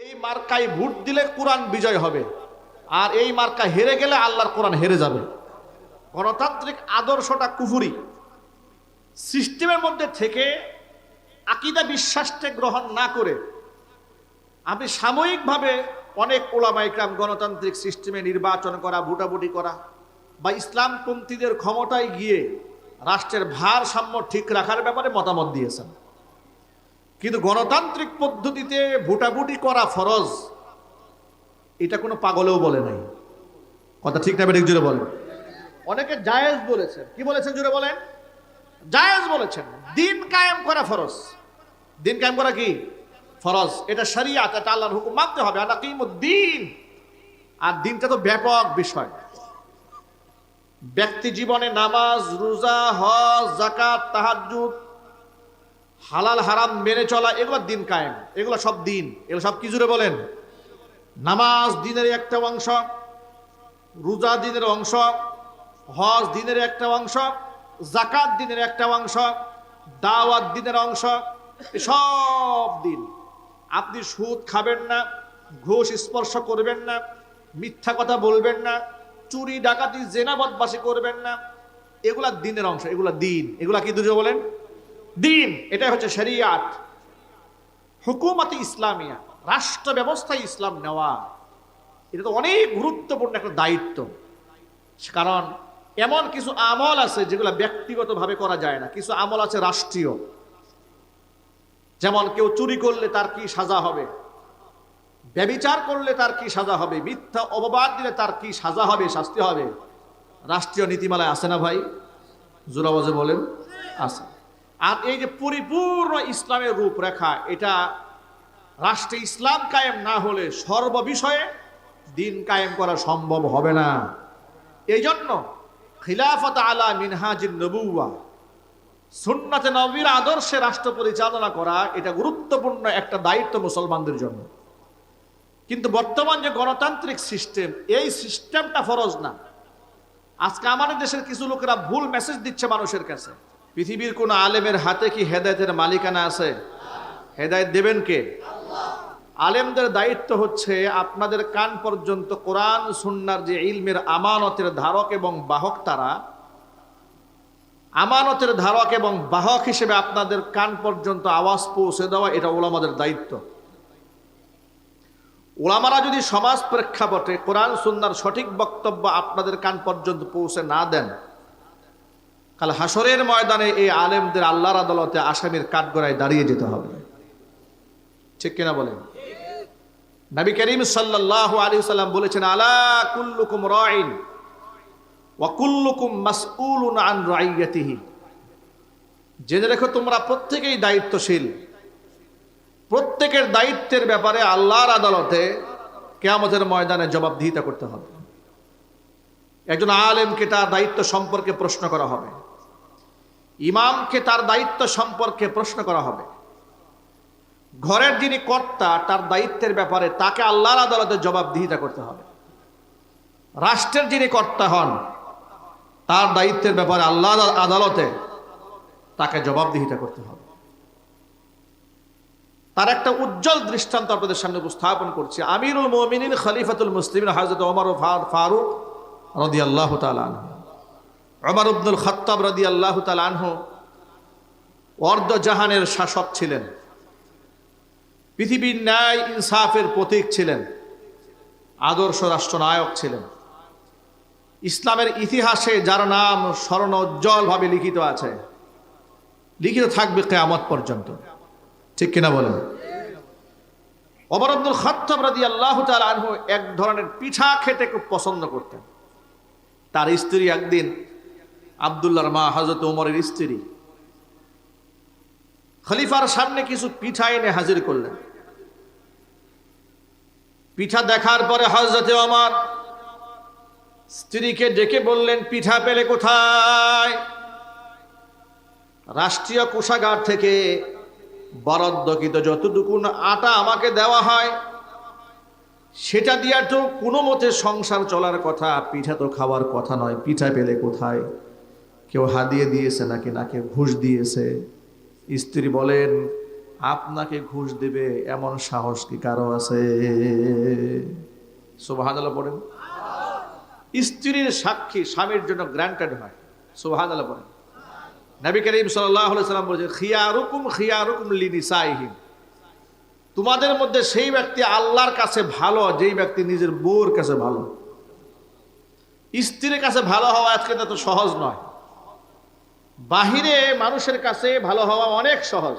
এই মার্কায় ভোট দিলে কোরআন বিজয় হবে, আর এই মার্কা হেরে গেলে আল্লাহর কোরআন হেরে যাবে। গণতান্ত্রিক আদর্শটা কুফুরি। সিস্টেমের মধ্যে থেকে আকীদা বিশ্বাসকে গ্রহণ না করে আপনি সাময়িকভাবে অনেক ওলামা ইকরাম গণতান্ত্রিক সিস্টেমে নির্বাচন করা, ভোটাভুটি করা বা ইসলামপন্থীদের ক্ষমতায় গিয়ে রাষ্ট্রের ভারসাম্য ঠিক রাখার ব্যাপারে মতামত দিয়েছেন। কিন্তু গণতান্ত্রিক পদ্ধতিতে ভোটাভুটি করা ফরজ, এটা কোনো পাগলেও বলে নাই। কথা ঠিক না বেঠিক জুড়ে বলেন। অনেকে জায়েজ বলেছেন। কি বলেছেন জুড়ে বলেন? জায়েজ বলেছেন। দিন কায়েম করা ফরজ। দিন কায়েম করা কি ফরজ? এটা শরিয়াত, এটা আল্লাহর হুকুম, মানতে হবে। আনাকিমুদ্দিন। আর দিনটা তো ব্যাপক বিষয়। ব্যক্তি জীবনে নামাজ, রোজা, হজ, যাকাত, তাহাজ্জুদ, হালাল হারাম মেনে চলা, এগুলো দিন কায়েম। এগুলো সব দিন। এগুলো সব কি জুড়ে বলেন? নামাজ দিনের একটা অংশ, রোজা দিনের অংশ, হজ দিনের একটা অংশ, যাকাত দিনের একটা অংশ, দাওয়াত দিনের অংশ, সব দিন। আপনি সুদ খাবেন না, ঘুষ স্পর্শ করবেন না, মিথ্যা কথা বলবেন না, চুরি ডাকাতি জেনা বদমাশি করবেন না, এগুলা দিনের অংশ। এগুলা দিন। এগুলা কি দুটো বলেন? দিন। এটাই হচ্ছে শরিয়াত, হুকুমত ইসলামিয়া, রাষ্ট্র ব্যবস্থায় ইসলাম নেওয়া। এটা তো অনেক গুরুত্বপূর্ণ একটা দায়িত্ব। কারণ এমন কিছু আমল আছে যেগুলো ব্যক্তিগতভাবে করা যায় না, কিছু আমল আছে রাষ্ট্রীয়। যেমন কেউ চুরি করলে তার কি সাজা হবে, ব্যভিচার করলে তার কি সাজা হবে, মিথ্যা অপবাদ দিলে তার কি সাজা হবে, শাস্তি হবে, রাষ্ট্রীয় নীতিমালায় আছে না ভাই? জোরাবাজে বলেন আছে। আর এই যে পরিপূর্ণ ইসলামের রূপরেখা, এটা রাষ্ট্রে ইসলাম কায়েম না হলে সর্ববিষয়ে দিন কায়েম করা সম্ভব হবে না। এই জন্য খিলাফত আলা মিনহাজিন নবুওয়া, সুন্নাতে নবীর আদর্শে রাষ্ট্র পরিচালনা করা, এটা গুরুত্বপূর্ণ একটা দায়িত্ব মুসলমানদের জন্য। কিন্তু বর্তমান যে গণতান্ত্রিক সিস্টেম, এই সিস্টেমটা ফরজ না। আজকে আমাদের দেশের কিছু লোকেরা ভুল মেসেজ দিচ্ছে মানুষের কাছে। পৃথিবীর কোন আলেমের হাতে কি হেদায়েতের মালিকানা আছে? হেদায়েত দেবেন কে? আলেমদের দায়িত্ব হচ্ছে আপনাদের কান পর্যন্ত কোরআন সুন্নাহর যে ইলমের আমানতের ধারক এবং বাহক, তারা আমানতের ধারক এবং বাহক হিসেবে আপনাদের কান পর্যন্ত আওয়াজ পৌঁছে দেওয়া, এটা ওলামাদের দায়িত্ব। ওলামারা যদি সমাজ প্রেক্ষাপটে কোরআন সুন্নাহর সঠিক বক্তব্য আপনাদের কান পর্যন্ত পৌঁছে না দেন, কাল হাসরের ময়দানে এই আলেমদের আল্লাহর আদালতে আসামির কাঠগড়ায় দাঁড়িয়ে যেতে হবে। ঠিক কিনা বলেন? নবী করিম সাল্লাল্লাহু আলাইহি ওয়াসাল্লাম বলেছেন, আলা কুল্লুকুম রাইন ওয়া কুল্লুকুম মাসউলুন আন রাইয়াতিহি। জেনে রেখো তোমরা প্রত্যেকেই দায়িত্বশীল। প্রত্যেকের দায়িত্বের ব্যাপারে আল্লাহর আদালতে কিয়ামতের ময়দানে জবাবদিহিতা করতে হবে। একজন আলেমকে তার দায়িত্ব সম্পর্কে প্রশ্ন করা হবে, ইমামকে তার দায়িত্ব সম্পর্কে প্রশ্ন করা হবে, ঘরের যিনি কর্তা তার দায়িত্বের ব্যাপারে তাকে আল্লাহর আদালতে জবাবদিহিতা করতে হবে। রাষ্ট্রের যিনি কর্তা হন তার দায়িত্বের ব্যাপারে আল্লাহর আদালতে তাকে জবাবদিহিতা করতে হবে। তার একটা উজ্জ্বল দৃষ্টান্ত আপনাদের সামনে উপস্থাপন করছি। আমিরুল মুমিনিন খলিফাতুল মুসলিমিন হযরত ওমর ফারুক রাদিয়াল্লাহু তাআলা আনহু, ওমর ইবনুল খাত্তাব রাদিয়াল্লাহু তাআলা আনহু অর্ধ জাহানের শাসক ছিলেন, পৃথিবীর ন্যায় ইনসাফের প্রতীক ছিলেন, আদর্শ রাষ্ট্রনায়ক ছিলেন। ইসলামের ইতিহাসে যার নাম স্বর্ণোজ্জ্বলভাবে লিখিত আছে, লিখিত থাকবে কিয়ামত পর্যন্ত। ঠিক কিনা বলেন? ওমর ইবনুল খাত্তাব রাদিয়াল্লাহু তাআলা আনহু এক ধরনের পিঠা খেতে খুব পছন্দ করতেন। তার স্ত্রী একদিন, আব্দুল্লাহর মা হযরত ওমরের স্ত্রী, খলিফার সামনে কিছু পিঠা এনে হাজির করলেন। পিঠা দেখার পরে হযরত ওমর স্ত্রীকে ডেকে বললেন, পিঠা পেলে কোথায়? রাষ্ট্রীয় কোষাগার থেকে বরাদ্দকৃত যতটুকু আটা আমাকে দেওয়া হয় সেটা দিয়ে তো কোনো মতে সংসার চলার কথা, পিঠা তো খাওয়ার কথা নয়। পিঠা পেলে কোথায়? কেউ হাদিয়ে দিয়েছে নাকি না কেউ ঘুষ দিয়েছে? স্ত্রী বলেন, আপনাকে ঘুষ দিবে এমন সাহস কি কারো আছে? সুবহানাল্লাহ পড়েন। স্ত্রীর সাক্ষী স্বামীর জন্য গ্রান্টেড হয়। সুবহানাল্লাহ পড়েন। নবী করিম সাল্লাল্লাহু আলাইহি সাল্লাম বলেছেন, খিয়ারুকুম লিনিসাইহিম, তোমাদের মধ্যে সেই ব্যক্তি আল্লাহর কাছে ভালো যেই ব্যক্তি নিজের বউর কাছে ভালো। স্ত্রীর কাছে ভালো হওয়া আজকে তো সহজ নয়। বাহিরে মানুষের কাছে ভালো হওয়া অনেক সহজ,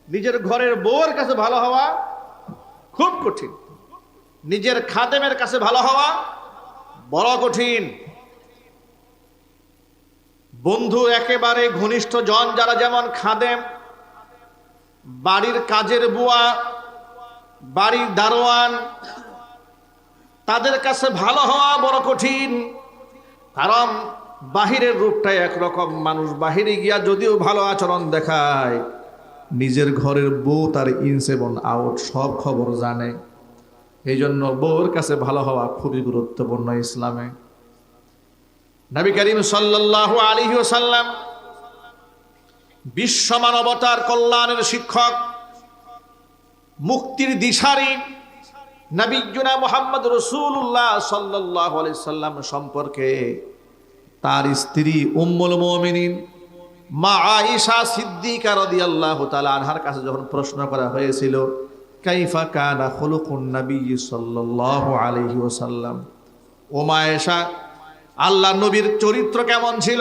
নিজের ঘরের বউর কাছে ভালো হওয়া খুব কঠিন। নিজের খাদেমের কাছে ভালো হওয়া বড় কঠিন। বন্ধু একেবারে ঘনিষ্ঠ জন যারা যেমন খাদেম, বাড়ির কাজের বুয়া, বাড়ির দারোয়ান, তাদের কাছে ভালো হওয়া বড় কঠিন। কারণ বাহিরের রূপটাই একরকম, মানুষ বাহিরে গিয়া যদিও ভালো আচরণ দেখায়, নিজের ঘরের বউ তার ইনস এবং আউট সব খবর জানে। এই জন্য বউর কাছে ভালো হওয়া খুবই গুরুত্বপূর্ণ ইসলামে। নবী করিম সাল্লাল্লাহু আলাইহি ওয়াসাল্লাম বিশ্ব মানবতার কল্যাণের শিক্ষক, মুক্তির দিশারি নবিয়্যুনা মুহাম্মদ রাসূলুল্লাহ সাল্লাল্লাহু আলাইহি সাল্লাম সম্পর্কে তার স্ত্রী উম্মুল মুমিনিন মা আয়েশা সিদ্দিকা রাদিয়াল্লাহু তাআলা আনহার কাছে যখন প্রশ্ন করা হয়েছিল, কাইফা কানা খুলুকুন নবী সাল্লাল্লাহু আলাইহি ওয়াসাল্লাম, ও মা আয়েশা, আল্লাহ নবীর চরিত্র কেমন ছিল?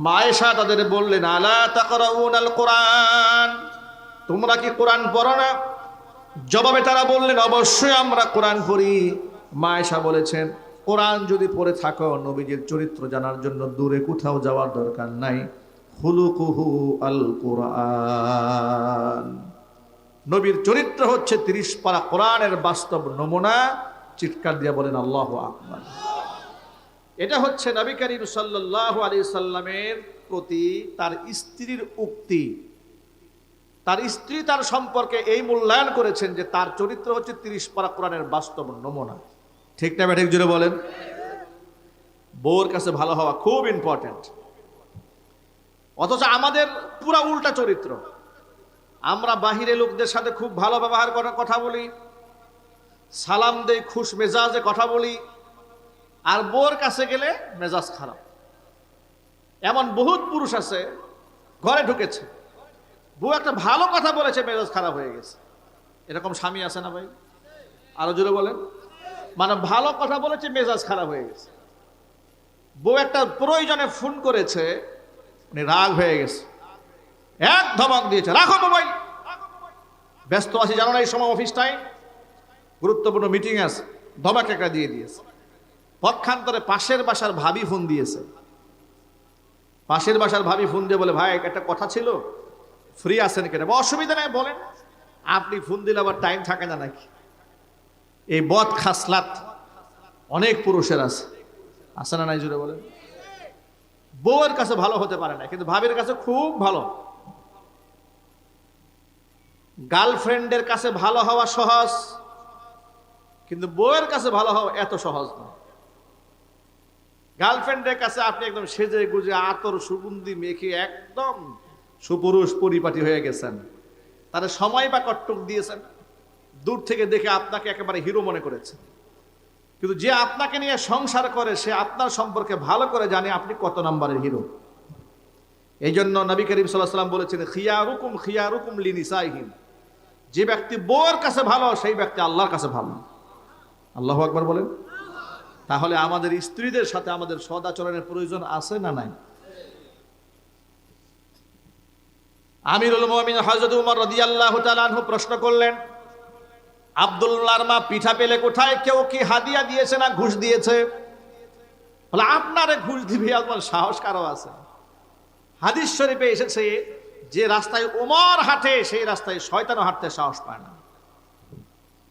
মা আয়েশা তাদের বললেন, আলা তাকরাউনাল কোরআন, তোমরা কি কোরআন পড়ো না? জবাবে তারা বললেন, অবশ্যই আমরা কোরআন পড়ি। মা আয়েশা বলেছেন, কোরআন যদি পড়ে থাকো, নবীজির চরিত্র জানার জন্য দূরে কোথাও যাওয়ার দরকার নাই। খুলুকুহু আল কোরআন, নবীর চরিত্র হচ্ছে 30 পারা কোরআনের বাস্তব নমুনা। চিৎকার দিয়ে বলেন আল্লাহু আকবার। এটা হচ্ছে নবী করিম সাল্লাল্লাহু আলাইহি সাল্লামের প্রতি তার স্ত্রীর উক্তি। তার স্ত্রী তার সম্পর্কে এই মূল্যায়ন করেছেন যে তার চরিত্র হচ্ছে 30 পারা কোরআনের বাস্তব নমুনা। ঠিক না ঠিক জোরে বলেন। বউর কাছে ভালো হওয়া খুব ইম্পর্টেন্ট। অথচ আমাদের পুরা উল্টা চরিত্র। আমরা বাহিরে লোকদের সাথে খুব ভালো ব্যবহার করার কথা বলি, সালাম দেই, খুশ মেজাজে কথা বলি, আর বউর কাছে গেলে মেজাজ খারাপ। এমন বহুত পুরুষ আছে, ঘরে ঢুকেছে, বউ একটা ভালো কথা বলেছে, মেজাজ খারাপ হয়ে গেছে। এরকম স্বামী আছে না ভাই? আরো জোরে বলেন। মানে ভালো কথা বলেছে, মেজাজ খারাপ হয়ে গেছে। বউ একটা প্রয়োজনে ফোন করেছে, উনি রাগ হয়ে গেছে, এক ধমক দিয়েছে, রাখো মোবাইল, ব্যস্ত আছি জানো না, এই সময় অফিস টাইম, গুরুত্বপূর্ণ মিটিং আছে। ধমক একটা দিয়ে দিয়েছে। পক্ষান্তরে পাশের বাসার ভাবি ফোন দিয়েছে। পাশের বাসার ভাবি ফোন দিয়ে বলে, ভাই একটা কথা ছিল, ফ্রি আছেন কেন? অসুবিধা নেই বলেন। আপনি ফোন দিলে আবার টাইম থাকে না নাকি? এই বদ খাসলাত অনেক পুরুষের আছে, আছে না নাই জুড়ে বলেন। বউয়ের কাছে ভালো হতে পারে না, কিন্তু ভাবির কাছে খুব ভালো। গার্লফ্রেন্ডের কাছে ভালো হওয়া সহজ, কিন্তু বউয়ের কাছে ভালো হওয়া এত সহজ না। গার্লফ্রেন্ডের কাছে আপনি একদম সেজে গুজে আতর সুগন্ধি মেখে একদম সুপুরুষ পরিপাটি হয়ে গেছেন, তাদের সময় বা কট্টক দিয়েছেন, দূর থেকে দেখে আপনাকে একেবারে হিরো মনে করেছে। কিন্তু যে আপনাকে নিয়ে সংসার করে, সে আপনার সম্পর্কে ভালো করে জানে আপনি কত নম্বরের হিরো। এই জন্য নবী করিম সাল্লাল্লাহু আলাইহি ওয়াসাল্লাম বলেছেন, খিয়ারুকুম লিনিসাইহিম, যে ব্যক্তি বউয়ের কাছে ভালো, সেই ব্যক্তি আল্লাহর কাছে ভালো। আল্লাহু আকবার বলেন। তাহলে আমাদের স্ত্রীদের সাথে আমাদের সদাচরণের প্রয়োজন আছে না নাই? আমিরুল মুমিনিন হযরত উমর রাদিয়াল্লাহু তাআলা আনহু প্রশ্ন করলেন, আব্দুল্লাহর মা পিঠা পেলে কোথায়? কেউ কি হাদিয়া দিয়েছে না ঘুষ দিয়েছে? বলে, আপনারে ঘুষ দিবে আপনার সাহস কারো আছে? হাদিস শরীফে এসেছে, যে রাস্তায় উমর হাঁটে সেই রাস্তায় শয়তানও হাঁটতে সাহস পায় না।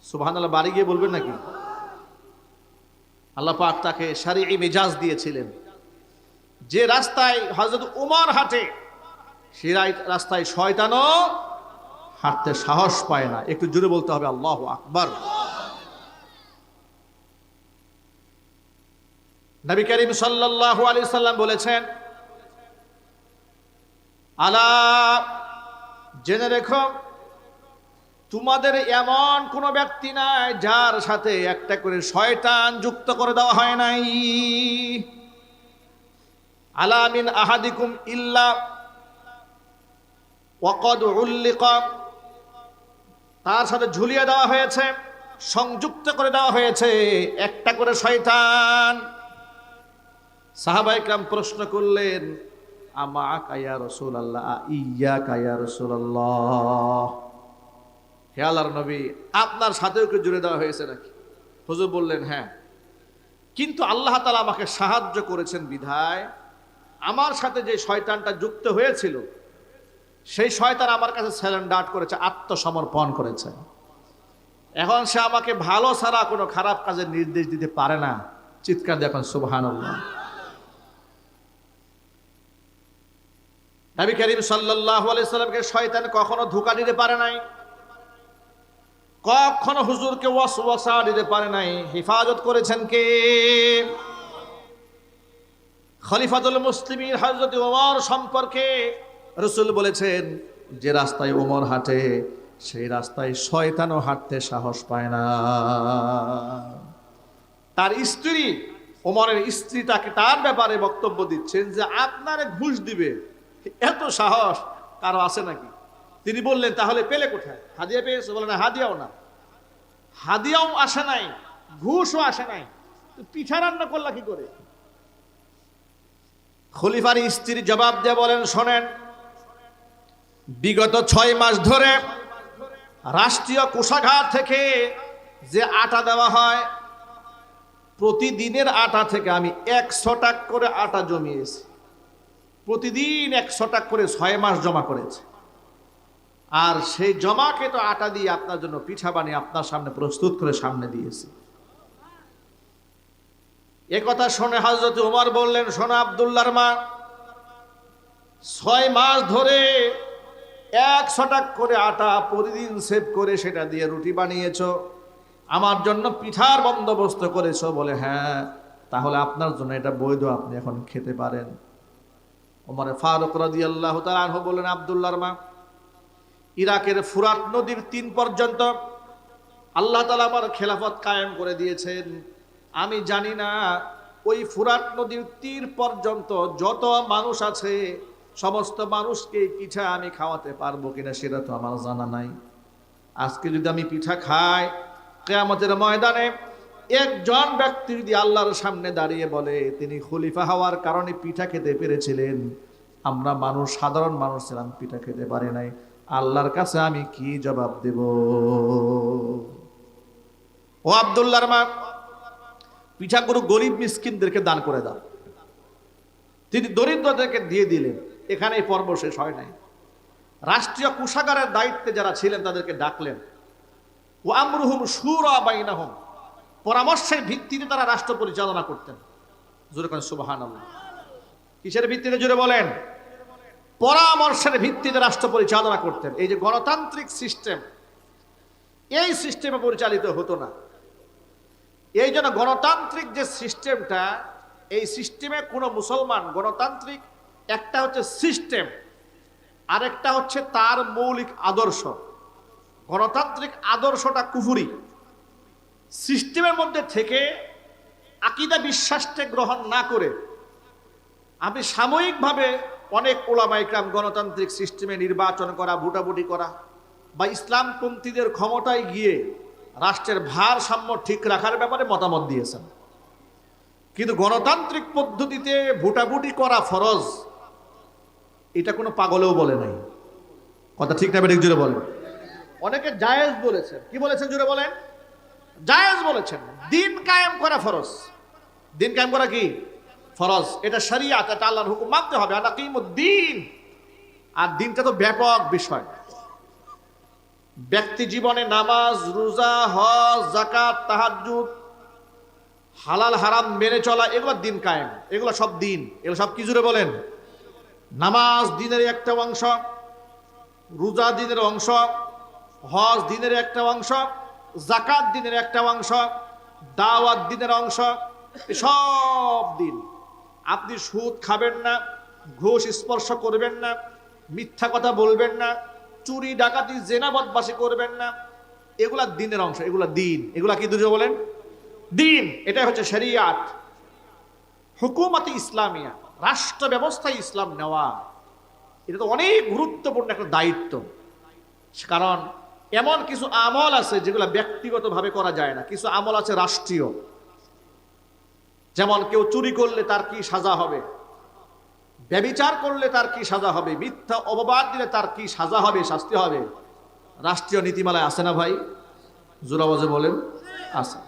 সুবহানাল্লাহ। বাড়ি গিয়ে বলবেন নাকি? আল্লাহ পাক তাকে শারঈ মেজাজ দিয়েছিলেন। যে রাস্তায় হযরত উমর হাঁটে সেই রাস্তায় শয়তানও হাঁটতে সাহস পায় না। একটু জোরে বলতে হবে আল্লাহু আকবার। নবী করিম সাল্লাল্লাহু আলাইহি সাল্লাম বলেছেন, আলা জেনে রেখো তোমাদের এমন কোন ব্যক্তি নাই যার সাথে একটা করে শয়তান যুক্ত করে দেওয়া হয় নাই। আলা মিন আহাদিকুম ইল্লা ওয়াকাদ উল্লিকা, তার সাথে ঝুলিয়ে দেওয়া হয়েছে, সংযুক্ত করে দেওয়া হয়েছে একটা করে শয়তান। সাহাবায়ে কেরাম প্রশ্ন করলেন, আমাকা ইয়া রাসূলুল্লাহ, ইয়াকা ইয়া রাসূলুল্লাহ, হে আল্লাহর নবী আপনার সাথেও কি জুড়ে দেওয়া হয়েছে নাকি? হুজুর বললেন হ্যাঁ, কিন্তু আল্লাহ তাআলা আমাকে সাহায্য করেছেন বিধায় আমার সাথে যে শয়তানটা যুক্ত হয়েছিল সেই শয়তান আমার কাছে সারেন্ডার করেছে, আত্মসমর্পণ করেছে। এখন সে আমাকে ভালো ছাড়া কোনো খারাপ কাজের নির্দেশ দিতে পারে না। চিৎকার দিয়ে এখন সুবহানাল্লাহ। নবী করিম সাল্লাল্লাহু আলাইহি সাল্লামকে শয়তান কখনো ধোঁকা দিতে পারে নাই, কখনো হুজুরকে ওয়াসওয়াসা দিতে পারে নাই। হেফাজত করেছেন কে? খলিফাতুল মুসলিমিন হযরত ওমর সম্পর্কে রাসূল বলেছেন, যে রাস্তায় ওমর হাঁটে সেই রাস্তায় শয়তানও হাঁটতে সাহস পায় না। তার স্ত্রী, ওমরের স্ত্রী তাকে তার ব্যাপারে বক্তব্য দিচ্ছেন যে আপনারে ঘুষ দিবে এত সাহস কারো আছে নাকি? তিনি বললেন তাহলে পেলে কোথায়? হাদিয়া পেয়েছে? বলে না, হাদিয়াও না, হাদিয়াও আসে নাই, ঘুষও আসে নাই, পিঠা রান্না করলা কি করে? খলিফার স্ত্রী জবাব দিয়ে বলেন, শোনেন, বিগত 6 মাস ধরে রাষ্ট্রীয় কোষাগার থেকে যে আটা দেওয়া হয়, প্রতিদিনের আটা থেকে আমি 100 টাকা করে আটা জমিয়েছি। প্রতিদিন 100 টাকা করে 6 মাস জমা করেছে। আর সেই জমাকে তো আটা দিয়ে আপনার জন্য পিঠা বানিয়ে আপনার সামনে প্রস্তুত করে সামনে দিয়েছি। এ কথা শুনে হযরত ওমর বললেন, শোনো আব্দুল্লাহর মা, 6 মাস ধরে 100 টাকা করে আটা প্রতিদিন সেভ করে সেটা দিয়ে রুটি বানিয়েছো, আমার জন্য পিঠার বন্দোবস্ত করেছো। বলে হ্যাঁ, তাহলে আপনার জন্য এটা বৈধ, আপনি এখন খেতে পারেন। ওমর ফারুক রাদিয়াল্লাহু তাআলা আনহু বললেন, আব্দুল্লাহর মা, ইরাকের ফুরাত নদীর 3 পর্যন্ত আল্লাহ তাআলা আমার খেলাফত কায়েম করে দিয়েছেন। আমি জানি না ওই ফুরাত নদীর তীর পর্যন্ত যত মানুষ আছে সমস্ত মানুষকে পিঠা আমি খাওয়াতে পারবো কিনা সেটা তো আমার জানা নাই। আজকে যদি আমি পিঠা খাই, কিয়ামতের ময়দানে একজন ব্যক্তি যদি আল্লাহর সামনে দাঁড়িয়ে বলে তিনি খলিফা হওয়ার কারণে পিঠা খেতে পেরেছিলেন, আমরা মানুষ, সাধারণ মানুষ ছিলাম, পিঠা খেতে পারি নাই, আল্লাহর কাছে আমি কি জবাব দেব? ও আব্দুল্লাহর মা, পিঠাগুলো গরিব মিসকিনদেরকে দান করে দাও। তিনি দরিদ্রদেরকে দিয়ে দিলেন। এখানে এই পর্ব শেষ হয় নাই। রাষ্ট্রীয় কোষাগারের দায়িত্বে যারা ছিলেন তাদেরকে ডাকলেন। ও আমরুহুম শুরা বাইনাহুম, পরামর্শের ভিত্তিতে তারা রাষ্ট্র পরিচালনা করতেন। জোরে করেন সুবহানাল্লাহ। কিসের ভিত্তিতে? জোরে বলেন। পরামর্শের ভিত্তিতে রাষ্ট্র পরিচালনা করতেন। এই যে গণতান্ত্রিক সিস্টেম, এই সিস্টেমে পরিচালিত হতো না। এই জন্য গণতান্ত্রিক যে সিস্টেমটা, এই সিস্টেমে কোনো মুসলমান, গণতান্ত্রিক একটা হচ্ছে সিস্টেম, আরেকটা হচ্ছে তার মৌলিক আদর্শ। গণতান্ত্রিক আদর্শটা কুফরি। সিস্টেমের মধ্যে থেকে আকীদা বিশ্বাসকে গ্রহণ না করে আপনি সাময়িকভাবে অনেক উলামায়ে কেরাম গণতান্ত্রিক সিস্টেমে নির্বাচন করা, ভোটাভুটি করা বা ইসলামপন্থীদের ক্ষমতায় গিয়ে রাষ্ট্রের ভারসাম্য ঠিক রাখার ব্যাপারে মতামত দিয়েছেন। কিন্তু গণতান্ত্রিক পদ্ধতিতে ভোটাভুটি করা ফরজ, এটা কোনো পাগলেও বলে নাই। কথা ঠিক না বেঠিক? জুড়ে বলেন। অনেকে জায়েজ বলেছেন। কি বলেছেন? জুড়ে বলেন। জায়েজ বলেছেন। দিন কায়েম করা ফরজ। দিন কায়েম করা কি ফরজ? এটা শরিয়াত, এটা আল্লাহর হুকুম, মানতে হবে। আনাকিমুদ্দিন। আর দিনটা তো ব্যাপক বিষয়। ব্যক্তি জীবনে নামাজ, রোজা, হজ, যাকাত, তাহাজ্জুদ, হালাল হারাম মেনে চলা, এগুলো দিন কায়েম। এগুলো সব দিন। এগুলো সব কি? জুড়ে বলেন। নামাজ দিনের একটা অংশ, রোজা দিনের অংশ, হজ দিনের একটা অংশ, যাকাত দিনের একটা অংশ, দাওয়াত দিনের অংশ, সব দিন। আপনি সুদ খাবেন না, ঘুষ স্পর্শ করবেন না, মিথ্যা কথা বলবেন না, চুরি ডাকাতি জেনা বদমাশি করবেন না, এগুলা দিনের অংশ, এগুলা দিন। এগুলা কি দুটো বলেন? দিন। এটাই হচ্ছে শরিয়াত, হুকুমত ইসলামিয়া, রাষ্ট্র ব্যবস্থায় ইসলাম নেওয়া। এটা তো অনেক গুরুত্বপূর্ণ একটা দায়িত্ব। কারণ এমন কিছু আমল আছে যেগুলো ব্যক্তিগতভাবে করা যায় না, কিছু আমল আছে রাষ্ট্রীয়। যেমন কেউ চুরি করলে তার কি সাজা হবে, ব্যভিচার করলে তার কি সাজা হবে, মিথ্যা অপবাদ দিলে তার কি সাজা হবে, শাস্তি হবে, রাষ্ট্রীয় নীতিমালায় আছে না ভাই? জোরাবাজে বলেন আছে।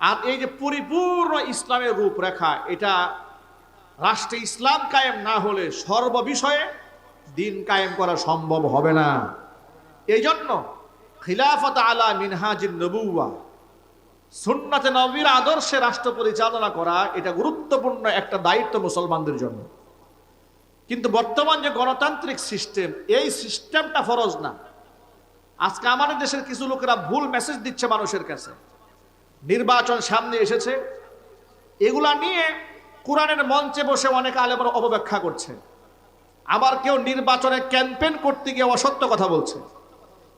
আর এই যে পরিপূর্ণ ইসলামের রূপরেখা, এটা রাষ্ট্রে ইসলাম কায়েম না হলে সর্ববিষয়ে দিন কায়েম করা সম্ভব হবে না। এই জন্য খিলাফত আলা মিনহাজিন নবুওয়া, সুন্নাতে নবীর আদর্শে রাষ্ট্র পরিচালনা করা, এটা গুরুত্বপূর্ণ একটা দায়িত্ব মুসলমানদের জন্য। কিন্তু বর্তমান যে গণতান্ত্রিক সিস্টেম, এই সিস্টেমটা ফরজ না। আজকে আমাদের দেশের কিছু লোকেরা ভুল মেসেজ দিচ্ছে মানুষের কাছে। নির্বাচন সামনে এসেছে, এগুলা নিয়ে কোরআনের মঞ্চে বসে অনেক আলেমরা অপব্যাখ্যা করছে। আবার কেউ নির্বাচনে ক্যাম্পেইন করতে গিয়ে অসত্য কথা বলছে,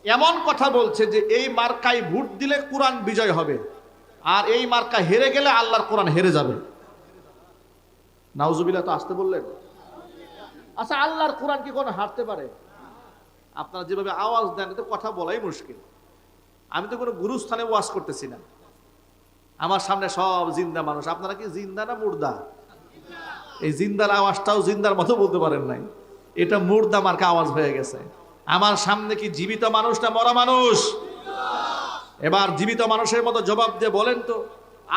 এমন কথা বলছে যে এই মার্কায় ভোট দিলে কোরআন বিজয় হবে, আর এই মার্কা হেরে গেলে আল্লাহর কোরআন হেরে যাবে। নাউজুবিল্লাহ, তো আসতে বললেন। আচ্ছা, আল্লাহর কোরআন কি কোনো হারতে পারে? আপনারা যেভাবে আওয়াজ দেন, তো কথা বলাই মুশকিল। আমি তো কোনো গুরুস্থানে ওয়াজ করতেছি না, আমার সামনে সব জিন্দা মানুষ। আপনারা কি জিন্দা না মুর্দা? এই জিন্দার আওয়াজটাও জিন্দার মতো বলতে পারেন নাই, এটা মুর্দা মার্কা আওয়াজ হয়ে গেছে। আমার সামনে কি জীবিত মানুষ না মরা মানুষ? এবার জীবিত মানুষের মতো জবাব দিয়ে বলেন তো,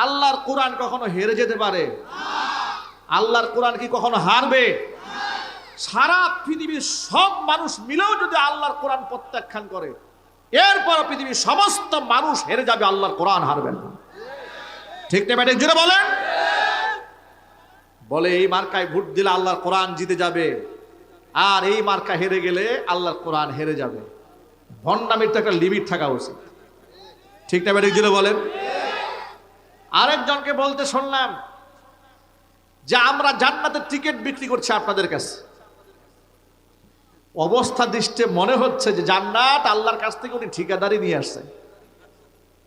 আল্লাহর কোরআন কখনো হেরে যেতে পারে? আল্লাহর কোরআন কি কখনো হারবে? সারা পৃথিবীর সব মানুষ মিলেও যদি আল্লাহর কোরআন প্রত্যাখ্যান করে, এরপর পৃথিবীর সমস্ত মানুষ হেরে যাবে, আল্লাহর কোরআন হারবে না। ঠিক না ব্যাটিক জুড়ে বলেন? বলে এই মার্কায় ভোট দিলে আল্লাহর কোরআন জিতে যাবে, আর এই মার্কা হেরে গেলে আল্লাহর কোরআন হেরে যাবে। ভণ্ডামির তো একটা লিমিট থাকা উচিত। ঠিক না ব্যাটিক জুড়ে বলেন? আরেকজনকে বলতে শুনলাম যে আমরা জান্নাতের টিকিট বিক্রি করছি আপনাদের কাছে। অবস্থা দৃষ্টে মনে হচ্ছে যে জান্নাত আল্লাহর কাছ থেকে উনি ঠিকাদারি নিয়ে আসছে,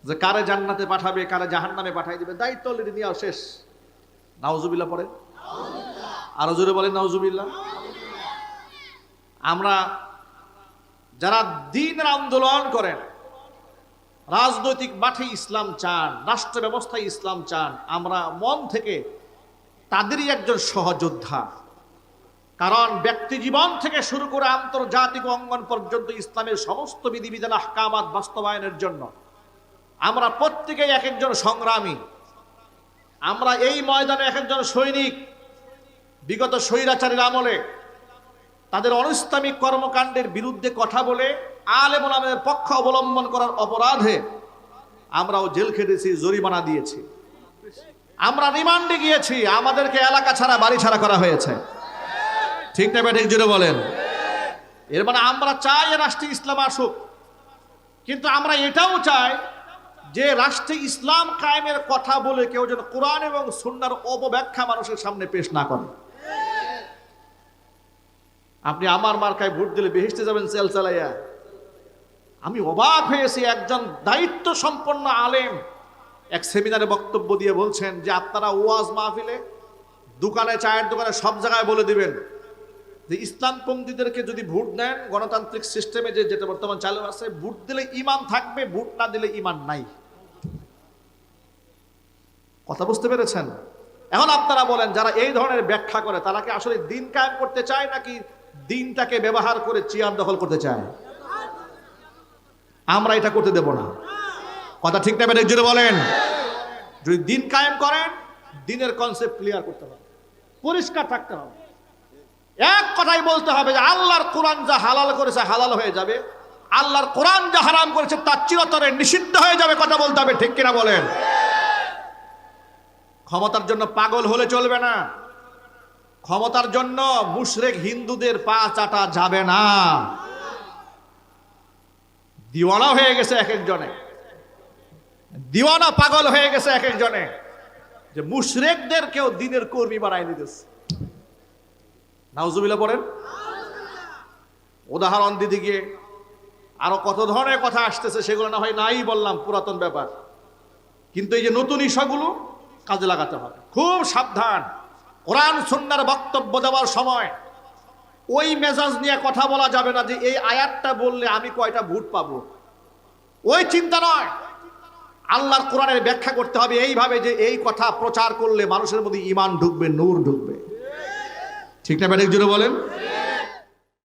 যে কারে জান্নাতে পাঠাবে কারে জাহান্নামে পাঠাই দিবে, দায়িত্ব অলরেডি নেওয়া শেষ। নাউজুবিল্লাহ পড়ে, আরো জোরে বলেন নাউজুবিল্লাহ। আমরা যারা দ্বীনের আন্দোলন করেন, রাজনৈতিক মাঠে ইসলাম চান, রাষ্ট্র ব্যবস্থায় ইসলাম চান, আমরা মন থেকে তাদেরই একজন সহযোদ্ধা। কারণ ব্যক্তি জীবন থেকে শুরু করে আন্তর্জাতিক অঙ্গন পর্যন্ত ইসলামের সমস্ত বিধিবিধান আহকামাত বাস্তবায়নের জন্য আমরা প্রত্যেকেই এক একজন সংগ্রামী। আমরা এই ময়দানে এক একজন সৈনিক। বিগত স্বৈরাচারীর আমলে তাদের অনিসলামিক কর্মকাণ্ডের বিরুদ্ধে কথা বলে আলেম ওলামাদের পক্ষ অবলম্বন করার অপরাধে আমরাও জেল খেটেছি, জরিমানা দিয়েছি, আমরা রিমান্ডে গিয়েছি, আমাদেরকে এলাকা ছাড়া বাড়ি ছাড়া করা হয়েছে। ঠিক না ব্যাটিক জুড়ে বলেন? এর মানে আমরা চাই রাষ্ট্রে ইসলাম আসুক, কিন্তু আমরা এটাও চাই যে রাষ্ট্রে ইসলাম কায়েমের কথা বলে কেউ যেন কোরআন এবং সুন্নাহর অপব্যাখ্যা মানুষের সামনে পেশ না করে। আপনি আমার মার্কায় ভোট দিলে বেহেশতে যাবেন সেল চালাইয়া। আমি অবাক হয়েছি, একজন দায়িত্ব সম্পন্ন আলেম এক সেমিনারে বক্তব্য দিয়ে বলছেন যে আপনারা ওয়াজ মাহফিলে, দোকানে, চায়ের দোকানে, সব জায়গায় বলে দিবেন যে ইসলামপন্থীদেরকে যদি ভোট দেন, গণতান্ত্রিক সিস্টেমে যেটা বর্তমান চালু আছে, ভোট দিলে ঈমান থাকবে, ভোট না দিলে ঈমান নাই। কথা বুঝতে পেরেছেন? এখন আপনারা বলেন, যারা এই ধরনের ব্যাখ্যা করে তারা কি আসলে দিন কায়েম করতে চায় নাকি দিনটাকে ব্যবহার করে চেয়ার দখল করতে চায়? আমরা এটা করতে দেব না। কথা ঠিক না ব্যাটিক জুড়ে বলেন? যদি দিন কায়েম করেন, দিনের কনসেপ্ট ক্লিয়ার করতে হবে, পরিষ্কার থাকতে হবে। এক কথাই বলতে হবে যে আল্লাহর কোরআন যা হালাল করেছে হালাল হয়ে যাবে, আল্লাহর কোরআন যা হারাম করেছে তা চিরতরে নিষিদ্ধ হয়ে যাবে। কথা বলতে হবে, ঠিক কিনা বলেন? ক্ষমতার জন্য পাগল হলে চলবে না। ক্ষমতার জন্য মুশরিক হিন্দুদের পা চাটা যাবে না। দিওয়ানা হয়ে গেছে এক একজনে, দিওয়ানা পাগল হয়ে গেছে এক একজনে, যে মুশরিকদেরকেও দিনের কর্মী বানাই দিতেছে। নাউজুবিল্লাহ পড়েন। উদাহরণ দিতে গিয়ে আরো কত ধরনের কথা আসতেছে, সেগুলো না হয় নাই বললাম, পুরাতন ব্যাপার। কিন্তু এই যে নতুন ইস্যুগুলো কাজে লাগাতে হবে। খুব সাবধান, কোরআন সুন্নাহর বক্তব্য দেওয়ার সময় ওই মেজাজ নিয়ে কথা বলা যাবে না যে এই আয়াতটা বললে আমি কয়টা ভোট পাবো, ওই চিন্তা নয়। আল্লাহর কোরআনের ব্যাখ্যা করতে হবে এইভাবে যে এই কথা প্রচার করলে মানুষের মধ্যে ঈমান ঢুকবে, নূর ঢুকবে। ঠিক না ব্যাটিক জুড়ে বলেন?